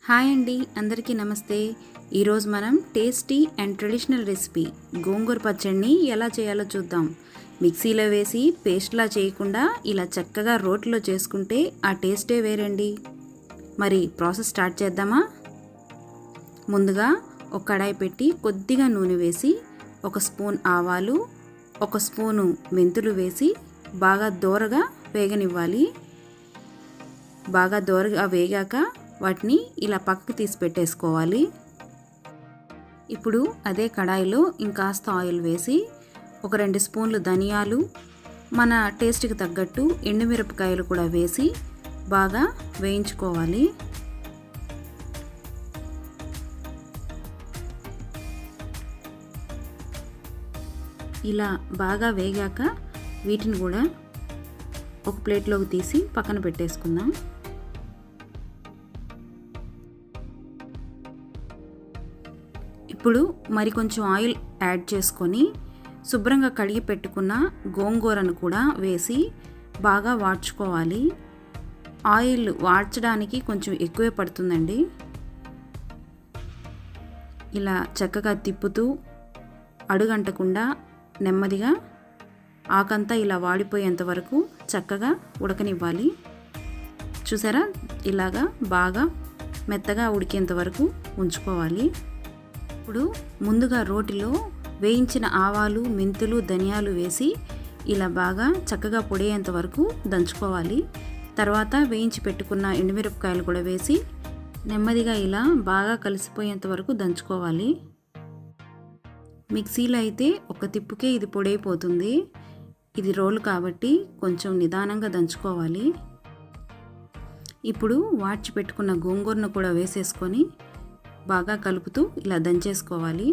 Hi అండి, అందరికీ నమస్తే. ఈరోజు మనం టేస్టీ అండ్ ట్రెడిషనల్ రెసిపీ గోంగూర పచ్చడిని ఎలా చేయాలో చూద్దాం. మిక్సీలో వేసి పేస్ట్లా చేయకుండా ఇలా చక్కగా రోట్లో చేసుకుంటే ఆ టేస్టే వేరండి. మరి ప్రాసెస్ స్టార్ట్ చేద్దామా? ముందుగా ఒక కడాయి పెట్టి కొద్దిగా నూనె వేసి 1 స్పూన్ ఆవాలు, 1 స్పూను మెంతులు వేసి బాగా దోరగా వేగనివ్వాలి. బాగా దోరగా వేగాక వాటిని ఇలా పక్కకు తీసి పెట్టేసుకోవాలి. ఇప్పుడు అదే కడాయిలో ఇంకాస్త ఆయిల్ వేసి 2 స్పూన్లు ధనియాలు, మన టేస్ట్కి తగ్గట్టు ఎండుమిరపకాయలు కూడా వేసి బాగా వేయించుకోవాలి. ఇలా బాగా వేగాక వీటిని కూడా ఒక ప్లేట్లోకి తీసి పక్కన పెట్టేసుకుందాం. ఇప్పుడు కొంచెం ఆయిల్ యాడ్ చేసుకొని శుభ్రంగా కడిగి పెట్టుకున్న గోంగూరను కూడా వేసి బాగా వాడ్చుకోవాలి. ఆయిల్ వాడ్చడానికి కొంచెం ఎక్కువే పడుతుందండి. ఇలా చక్కగా తిప్పుతూ అడుగంటకుండా నెమ్మదిగా ఆకంతా ఇలా వాడిపోయేంత వరకు చక్కగా ఉడకనివ్వాలి. చూసారా, ఇలాగా బాగా మెత్తగా ఉడికేంత వరకు ఉంచుకోవాలి. ఇప్పుడు ముందుగా రోటిలో వేయించిన ఆవాలు, మెంతులు, ధనియాలు వేసి ఇలా బాగా చక్కగా పొడేంత వరకు దంచుకోవాలి. తర్వాత వేయించి పెట్టుకున్న ఎండుమిరపకాయలు కూడా వేసి నెమ్మదిగా ఇలా బాగా కలిసిపోయేంత వరకు దంచుకోవాలి. మిక్సీలో అయితే ఒక తిప్పుకే ఇది పొడైపోతుంది. ఇది రోలు కాబట్టి కొంచెం నిదానంగా దంచుకోవాలి. ఇప్పుడు వాడ్చి పెట్టుకున్న గోంగూరను కూడా వేసేసుకొని బాగా కలుపుతూ ఇలా దంచేసుకోవాలి.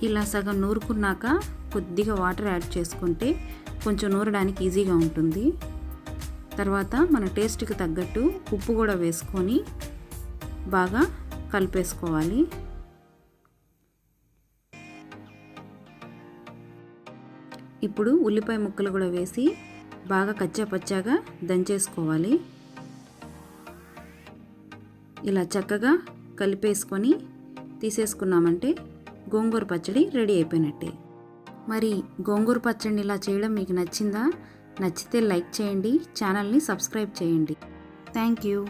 ఇలా సగం నూరుకున్నాక కొద్దిగా వాటర్ యాడ్ చేసుకుంటే కొంచెం నూరడానికి ఈజీగా ఉంటుంది. తర్వాత మన టేస్ట్కి తగ్గట్టు ఉప్పు కూడా వేసుకొని బాగా కలిపేసుకోవాలి. ఇప్పుడు ఉల్లిపాయ ముక్కలు కూడా వేసి బాగా కచ్చాపచ్చాగా దంచేసుకోవాలి. ఇలా చక్కగా కలిపేసుకొని తీసేసుకున్నామంటే గోంగూర పచ్చడి రెడీ అయిపోయినట్టే. మరి గోంగూర పచ్చడిని ఇలా చేయడం మీకు నచ్చిందా? నచ్చితే లైక్ చేయండి, ఛానల్ని సబ్స్క్రైబ్ చేయండి. Thank you.